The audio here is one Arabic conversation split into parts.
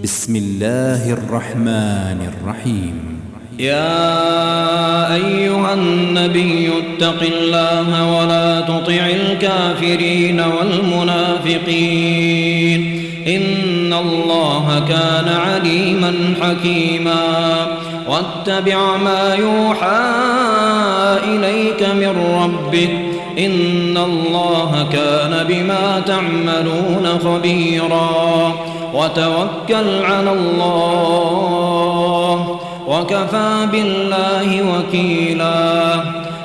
بسم الله الرحمن الرحيم. يا أيها النبي اتق الله ولا تطع الكافرين والمنافقين إن الله كان عليما حكيما واتبع ما يوحى إليك من ربك إن الله كان بما تعملون خبيرا وتوكل على الله وكفى بالله وكيلا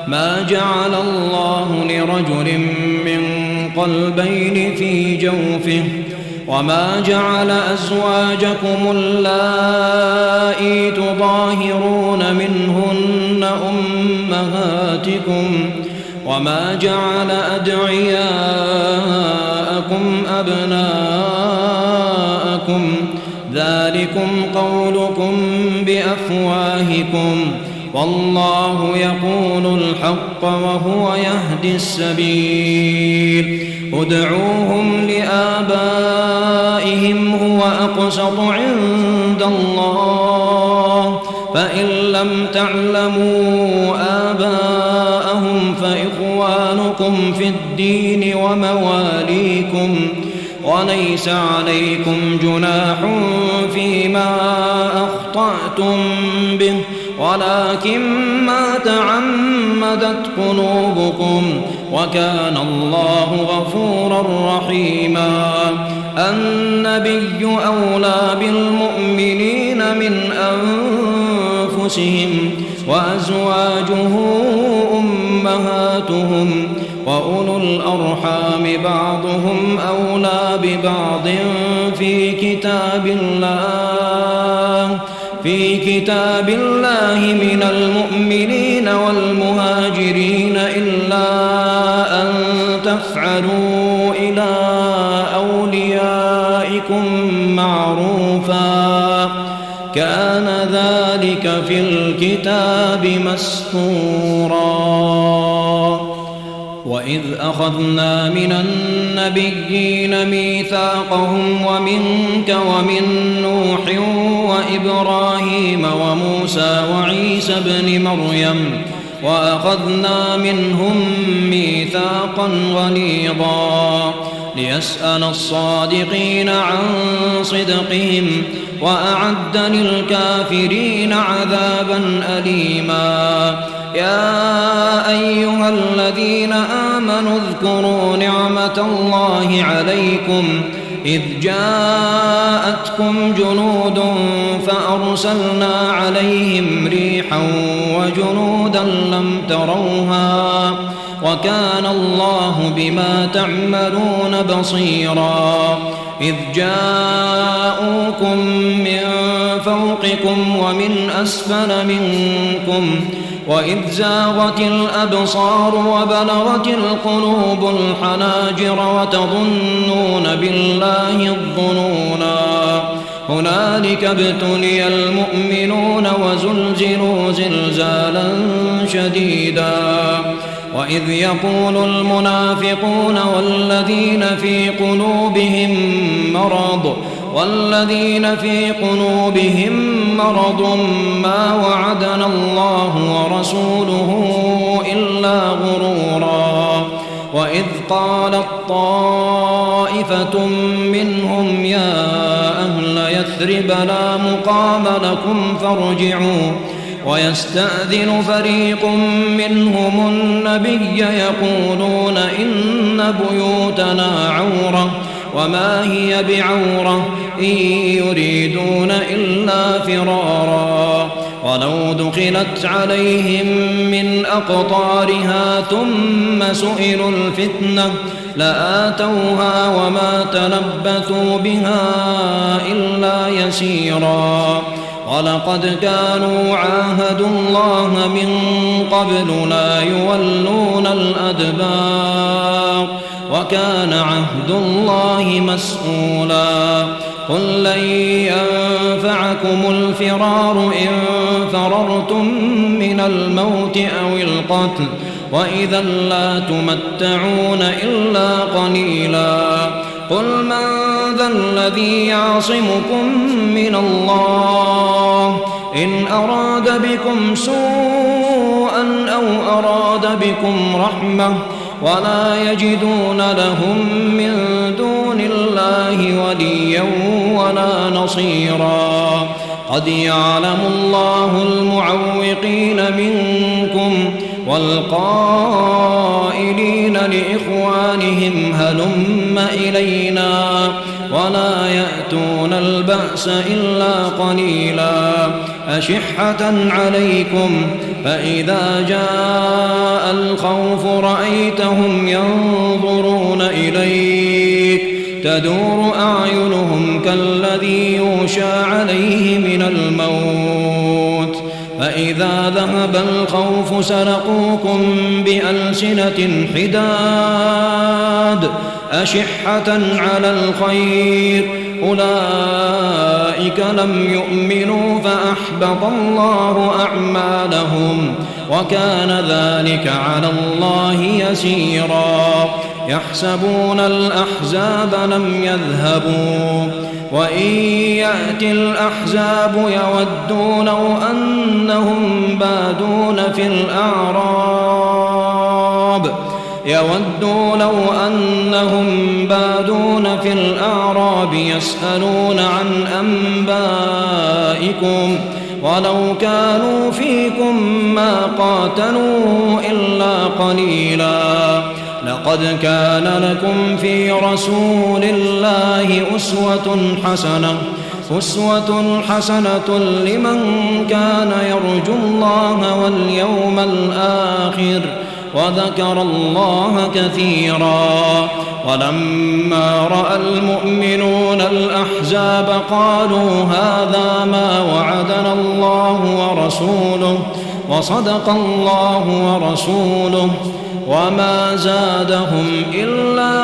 ما جعل الله لرجل من قلبين في جوفه وما جعل أزواجكم اللائي تظاهرون منهن أمهاتكم وما جعل أدعياءكم أبناءكم ذلكم قولكم بأفواهكم والله يقول الحق وهو يهدي السبيل ادعوهم لآبائهم هو أقسط عند الله فإن لم تعلموا آباءهم فإخوانكم في الدين ومواليكم وليس عليكم جناح فيما أخطأتم به ولكن ما تعمدت قلوبكم وكان الله غفورا رحيما النبي أولى بالمؤمنين من أنفسهم وأزواجه أمهاتهم وأولو الأرحام بعضهم أولى ببعض في كتاب الله من المؤمنين والمهاجرين إلا أن تفعلوا إلى أوليائكم معروفا كان ذلك في الكتاب مسطورا وإذ أخذنا من النبيين ميثاقهم ومنك ومن نوح وإبراهيم وموسى وعيسى ابن مريم وأخذنا منهم ميثاقا غليظا ليسأل الصادقين عن صدقهم وأعد للكافرين عذابا أليما يا أيها الذين آمنوا اذكروا نعمة الله عليكم إذ جاءتكم جنود فأرسلنا عليهم ريحا وجنودا لم تروها وكان الله بما تعملون بصيرا إذ جاءوكم من فوقكم ومن أسفل منكم وإذ زاغت الأبصار وبلغت القلوب الحناجر وتظنون بالله الظنونا هنالك ابتلي المؤمنون وزلزلوا زلزالا شديدا وإذ يقول المنافقون والذين في قلوبهم مرض ما وعدنا الله ورسوله إلا غرورا وإذ قالت طائفة منهم يا أهل يثرب لا مقام لكم فارجعوا ويستأذن فريق منهم النبي يقولون إن بيوتنا عورة وما هي بعورة إن يريدون إلا فرارا ولو دخلت عليهم من أقطارها ثم سئلوا الفتنة لآتوها وما تلبثوا بها إلا يسيرا ولقد كانوا عاهدوا الله من قبل لا يولون الأدبار وكان عهد الله مسؤولا قل لن ينفعكم الفرار إن فررتم من الموت أو القتل وإذا لا تمتعون إلا قليلا قل من ذا الذي يعصمكم من الله إن أراد بكم سوءا أو أراد بكم رحمة ولا يجدون لهم من دون الله وليا ولا نصيرا قد يعلم الله المعوقين منكم والقائلين لإخوانهم هلم إلينا ولا يأتون البأس إلا قليلا أشحة عليكم فإذا جاء الخوف رأيتهم ينظرون إليك تدور أعينهم كالذي يغشى عليه من الموت فإذا ذهب الخوف سلقوكم بألسنة حداد أشحة على الخير أولئك لم يؤمنوا فأحبط الله أعمالهم وكان ذلك على الله يسيرا يحسبون الأحزاب لم يذهبوا وإن يأتي الأحزاب يودوا لو أنهم بادون في الأعراب يسألون عن أنبائكم ولو كانوا فيكم ما قاتلوا إلا قليلا لقد كان لكم في رسول الله أسوة حسنة لمن كان يرجو الله واليوم الآخر وذكر الله كثيرا ولما رأى المؤمنون الأحزاب قالوا هذا ما وعدنا الله ورسوله وصدق الله ورسوله وما زادهم إلا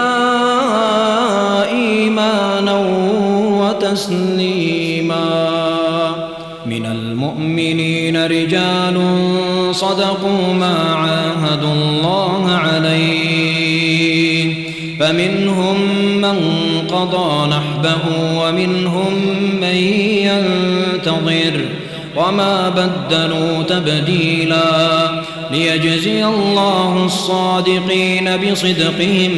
إيمانا وتسليما من المؤمنين رجال صدقوا ما عاهدوا الله عليه فمنهم من قضى نحبه ومنهم من ينتظر وما بدلوا تبديلا ليجزي الله الصادقين بصدقهم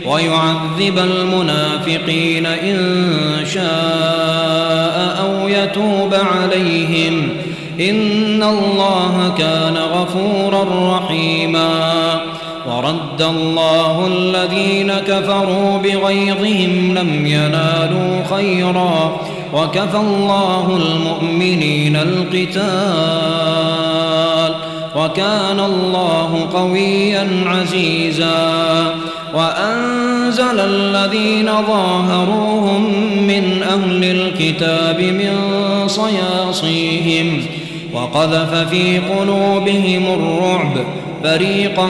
ويعذب المنافقين إن شاء أو يتوب عليهم إن الله كان غفورا رحيما ورد الله الذين كفروا بغيظهم لم ينالوا خيرا وكفى الله المؤمنين القتال وكان الله قويا عزيزا وأنزل الذين ظاهروهم من أهل الكتاب من صياصيهم وقذف في قلوبهم الرعب فريقا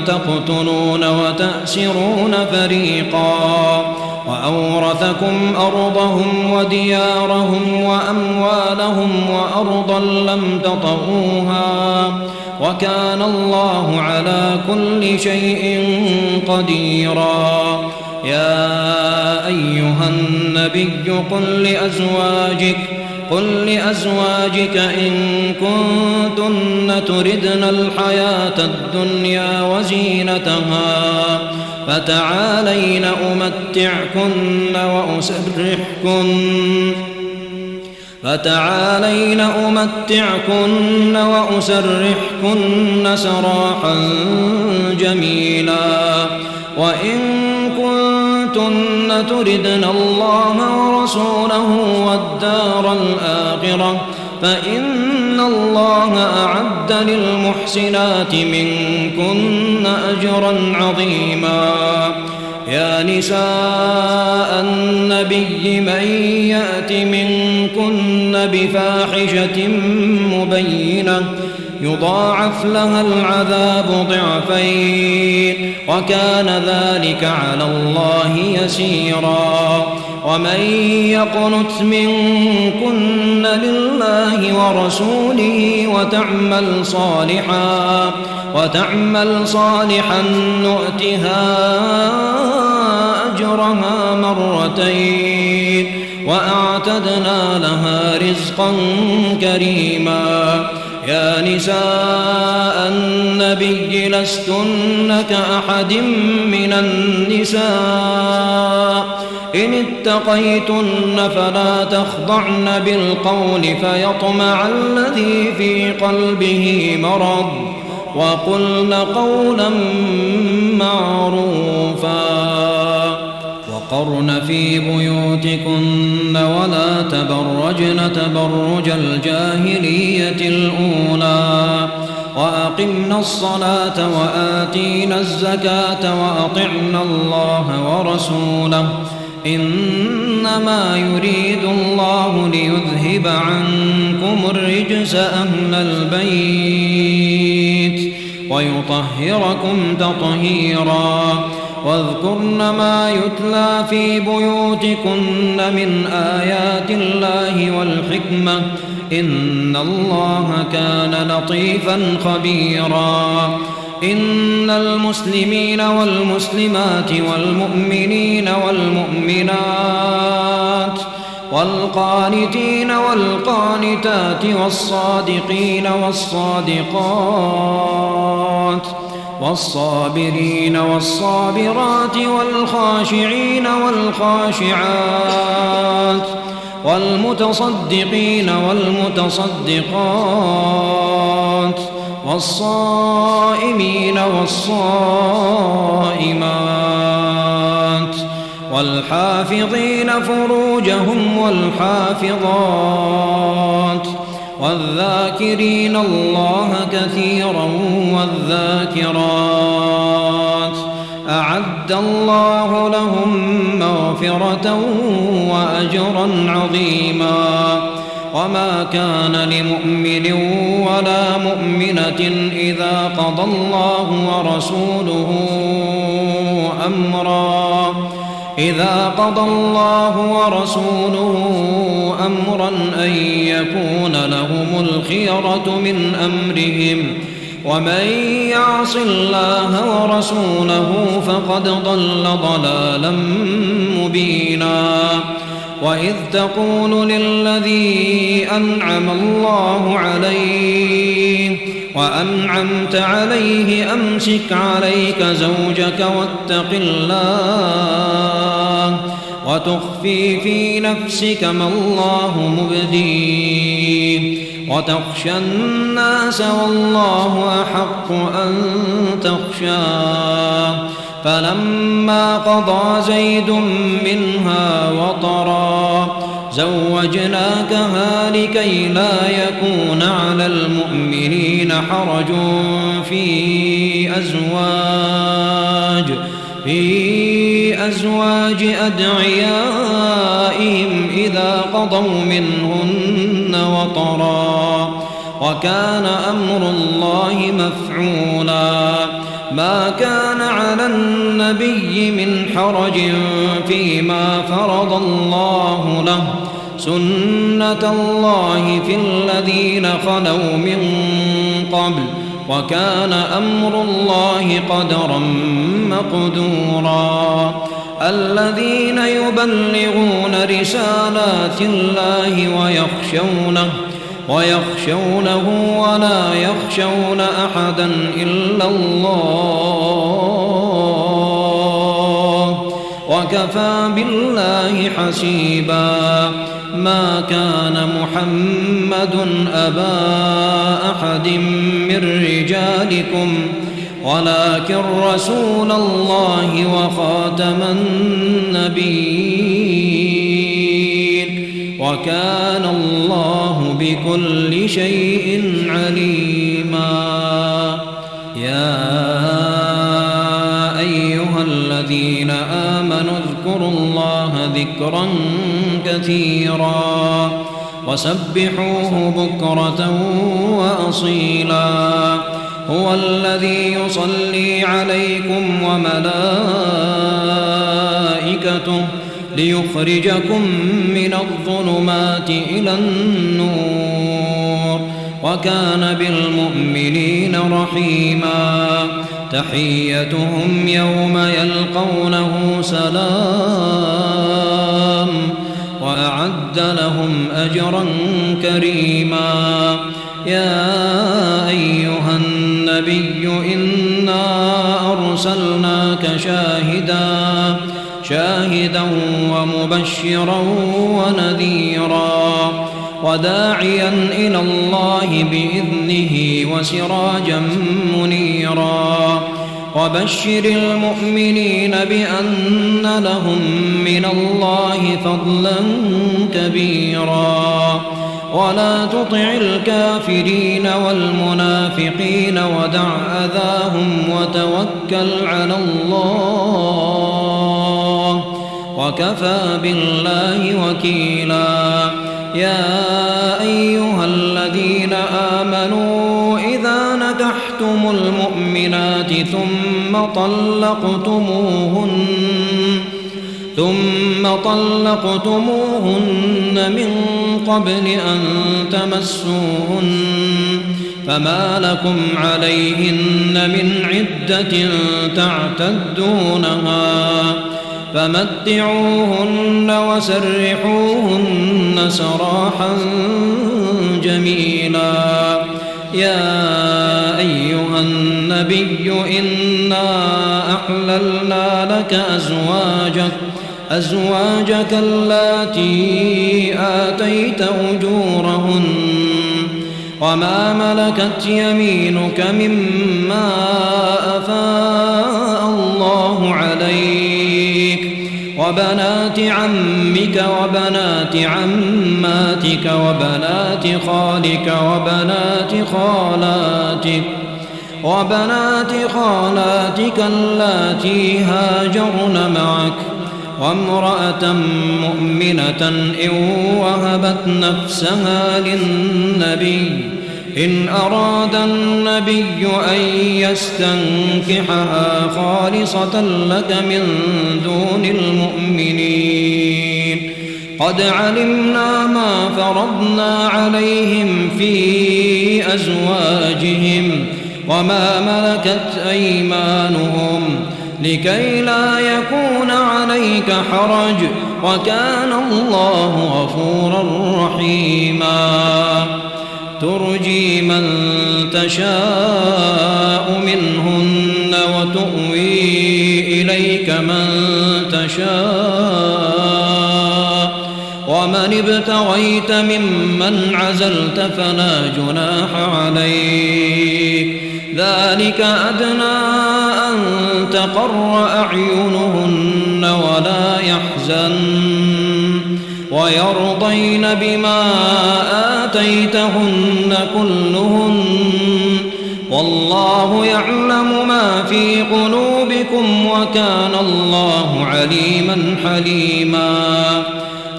تقتلون وتأسرون فريقا وأورثكم أرضهم وديارهم وأموالهم وأرضا لم تطئوها وكان الله على كل شيء قديرا يا أيها النبي قل لأزواجك إن كنتن تردن الحياة الدنيا وزينتها فتعالين أمتعكن وأسرحكن سراحا جميلا وإن كنتن تردن الله ورسوله والدار الآخرة فإن الله أعد للمحسنات منكن أجرا عظيما يا نساء النبي من يأت منكن بفاحشة مبينة يضاعف لها العذاب ضعفين وكان ذلك على الله يسيرا ومن يقنت منكن لله ورسوله وتعمل صالحا نؤتها أجرها مرتين وأعتدنا لها رزقا كريما. يا نساء النبي لستن كأحد من النساء إن اتقيتن فلا تخضعن بالقول فيطمع الذي في قلبه مرض وقلن قولا معروفا. وقرن في بيوتكن ولا تبرجن تبرج الجاهلية الأولى وأقمنا الصلاة وآتينا الزكاة وأطعنا الله ورسوله إنما يريد الله ليذهب عنكم الرجس أهل البيت ويطهركم تطهيرا. واذكرن ما يتلى في بيوتكن من آيات الله والحكمة إن الله كان لطيفا خبيرا. إن المسلمين والمسلمات والمؤمنين والمؤمنات والقانتين والقانتات والصادقين والصادقات والصابرين والصابرات والخاشعين والخاشعات والمتصدقين والمتصدقات والصائمين والصائمات والحافظين فروجهم والحافظات والذاكرين الله كثيرا والذاكرات أعد الله لهم مغفرة وأجرا عظيما. وما كان لمؤمن ولا مؤمنة إذا قضى الله ورسوله أمرا أن يكون لهم الخيرة من أمرهم ومن يعص الله ورسوله فقد ضل ضلالا مبينا. وإذ تقول للذي أنعم الله عليه وأنعمت عليه أمسك عليك زوجك واتق الله وتخفي في نفسك ما الله مبديه وتخشى الناس والله أحق أن تخشاه. فلما قضى زيد منها وطرا زوجناكها لكي لا يكون على المؤمنين حرج في أزواج أدعيائهم إذا قضوا منهن وطرا وكان أمر الله مفعولا. ما كان على النبي من حرج فيما فرض الله له سنة الله في الذين خلوا من قبل وكان أمر الله قدرا مقدورا. الذين يبلغون رسالات الله ويخشونه ولا يخشون أحدا إلا الله وكفى بالله حسيبا. ما كان محمد أبا أحد من رجالكم ولكن رسول الله وخاتم النبيين وكان الله بكل شيء عليما. يا أيها الذين آمنوا اذكروا الله ذكرا كثيرا وسبحوه بكرة وأصيلا. هو الذي يصلي عليكم وملائكته ليخرجكم من الظلمات إلى النور وكان بالمؤمنين رحيما تحيتهم يوم يلقونه سلام وأعد لهم أجرا كريما يا أيها النبي إنا أرسلناك شاهدا ومبشرا ونذيرا وداعيا إلى الله بإذنه وسراجا منيرا وبشر المؤمنين بأن لهم من الله فضلا كبيرا ولا تطع الكافرين والمنافقين ودع أذاهم وتوكل على الله وكفى بالله وكيلا يا أيها الذين آمنوا إذا نكحتم المؤمنات ثم طلقتموهن من قبل أن تمسوهن فما لكم عليهن من عدة تعتدونها فمتعوهن وسرحوهن سراحا جميلا يا أيها النبي إنا أحللنا لك أزواجك اللاتي آتيت أجورهن وما ملكت يمينك مما أفاء الله عليك وبنات عمك وبنات عماتك وبنات خالك وبنات خالاتك اللاتي هاجرن معك وامرأة مؤمنة إن وهبت نفسها للنبي إن أراد النبي أن يستنكحها خالصة لك من دون المؤمنين قد علمنا ما فرضنا عليهم في أزواجهم وما ملكت أيمانهم لكي لا يكون عليك حرج وكان الله غفورا رحيما ترجي من تشاء منهن وتؤوي إليك من تشاء ومن ابتغيت ممن عزلت فلا جناح عليك ذلك أدنى أن تقر أعينهن ولا يحزن ويرضين بما آتيتهن كلهن والله يعلم ما في قلوبكم وكان الله عليما حليما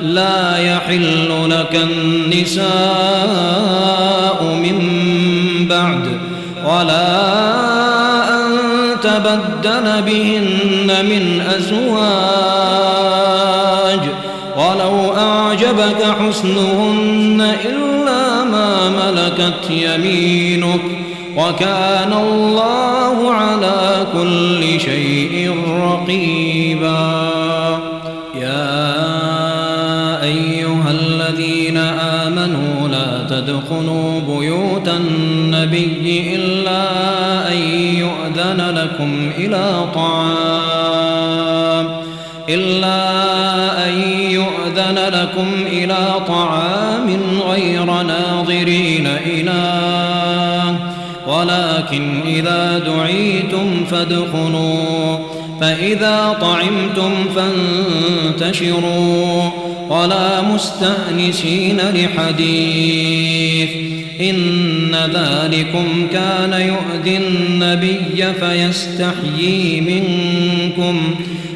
لا يحل لك النساء من بعد ولا أن تبدل بهن من أزواج ولو أعجبك حسنهن إلا ما ملكت يمينك وكان الله على كل شيء رقيبا يا أيها الذين آمنوا لا تدخلوا بيوت النبي إلا أن يؤذن لكم إلى طعام غير ناظرين إناه ولكن إذا دعيتم فادخلوا فإذا طعمتم فانتشروا ولا مستأنسين لحديث إن ذلكم كان يؤذي النبي فيستحيي منكم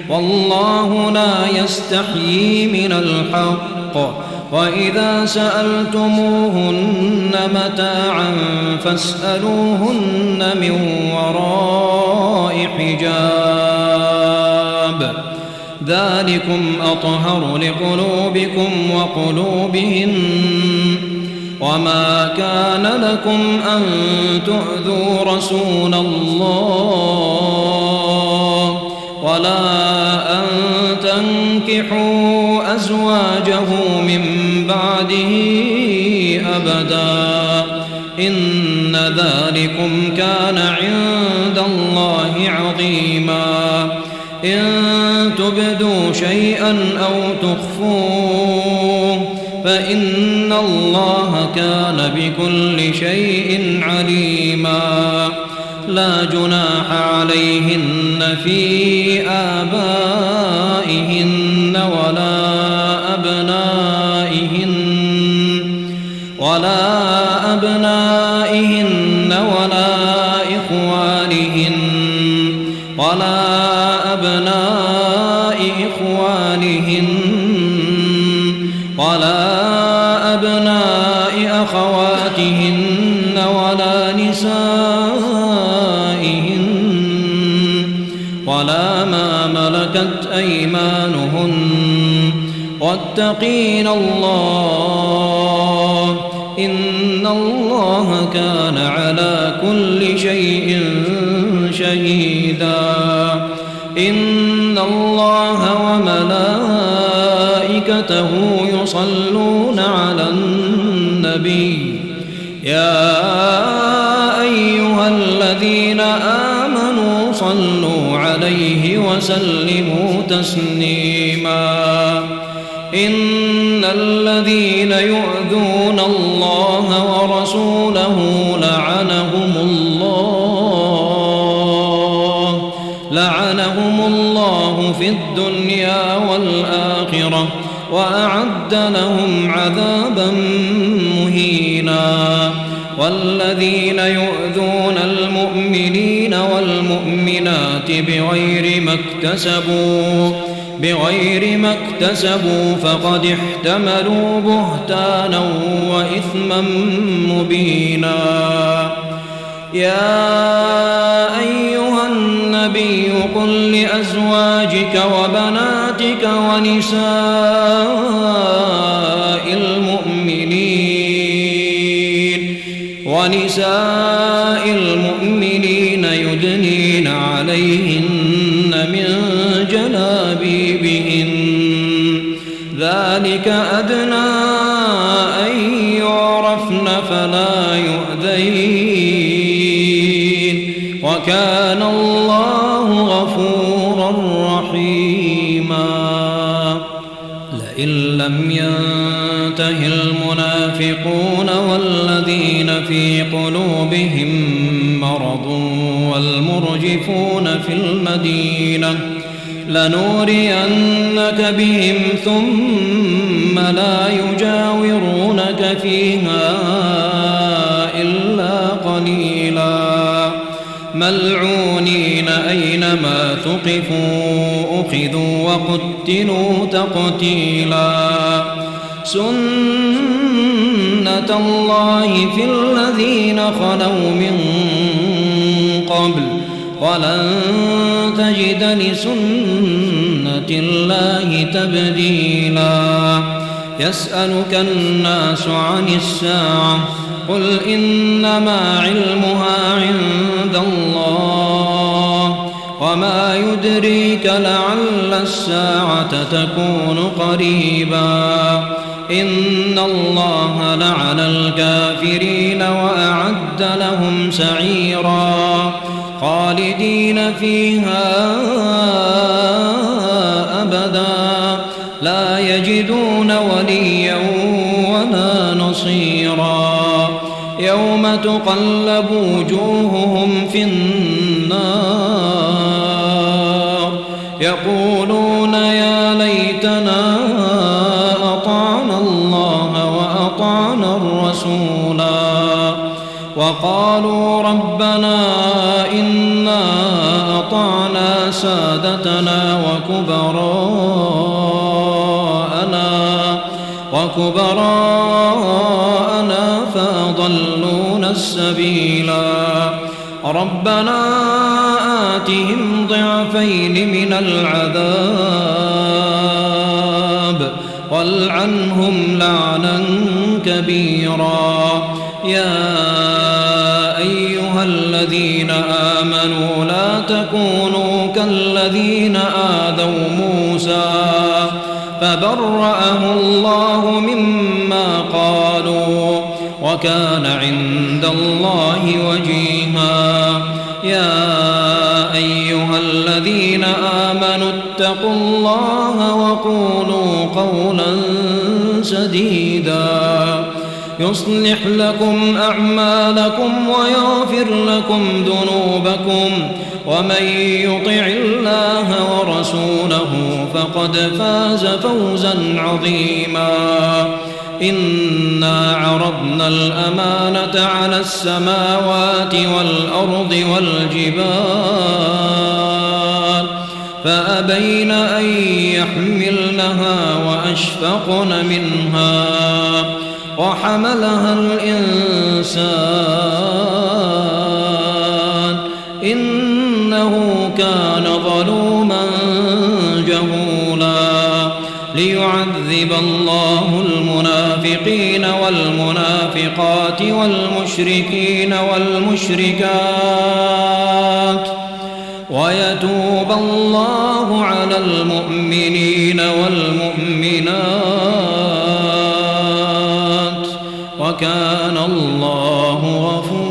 والله لا يستحيي من الحق وإذا سألتموهن متاعا فاسألوهن من وراء حجاب ذلكم أطهر لقلوبكم وقلوبهن وما كان لكم أن تؤذوا رسول الله ولا أن تنكحوا أزواجه من بعده أبدا إن ذلكم كان عند الله عظيما إن تبدوا شيئا أو تخفوه فإن الله كان بكل شيء عليما لا جناح عليهن في آبائهن ولا أبنائهن ولا أبناء إخوانهن ولا أبناء أخواتهن ولا نسائهن ولا ما ملكت أيمانهن واتقين الله إن الله كان على كل شيء شهيدا إن الله وملائكته يصلون على النبي يا أيها الذين آمنوا صلوا عليه وسلموا تسليما إن الذين يؤذون الله ورسوله لعنهم الله في الدنيا والآخرة وأعد لهم عذابا مهينا والذين يؤذون المؤمنين والمؤمنات بغير ما اكتسبوا فقد احتملوا بهتانا وإثما مبينا يا أيها النبي قل لأزواجك وبناتك ونساء المؤمنين يدنين عليهن من جلابيبهن ذلك أدنى أن يعرفن فلا يؤذين وكان الله غفورا رحيما لئن لم ينته المنافقون والذين في قلوبهم مرض والمرجفون في المدينة لنورينك بهم ثم لا يجاورونك فيها إلا قليلا ملعونين أينما ثقفوا أخذوا وقتلوا تقتيلا سنة الله في الذين خلوا من قبل ولن تجد لسنة الله تبديلا يسألك الناس عن الساعة قل إنما علمها عند الله وما يدريك لعل الساعة تكون قريبا إن الله لعن الكافرين وأعد لهم سعيرا خالدين فيها أبدا لا يجدون وليا ولا نصيرا يوم تقلب وجوههم في النار يقولون يا ليتنا أطعنا الله وأطعنا الرسولا وقالوا ربنا إنا أطعنا سادتنا وكبراءنا فأضلونا السبيلا ربنا آتهم ضعفين من العذاب عنهم لعنا كبيرا. يا أيها الذين آمنوا لا تكونوا كالذين آذوا موسى فبرأه الله مما قالوا وكان عند الله وجيها. يا أيها الذين آمنوا اتقوا الله وقولوا قولا سديدا يصلح لكم أعمالكم ويغفر لكم ذنوبكم ومن يطع الله ورسوله فقد فاز فوزا عظيما. إنا عرضنا الأمانة على السماوات والأرض والجبال فأبين أن يحملنها وأشفقن منها وحملها الإنسان إنه كان ظلوما جهولا. ليعذب الله المنافقين والمنافقات والمشركين والمشركات ويتوب الله على المؤمنين والمؤمنات وكان الله غفورا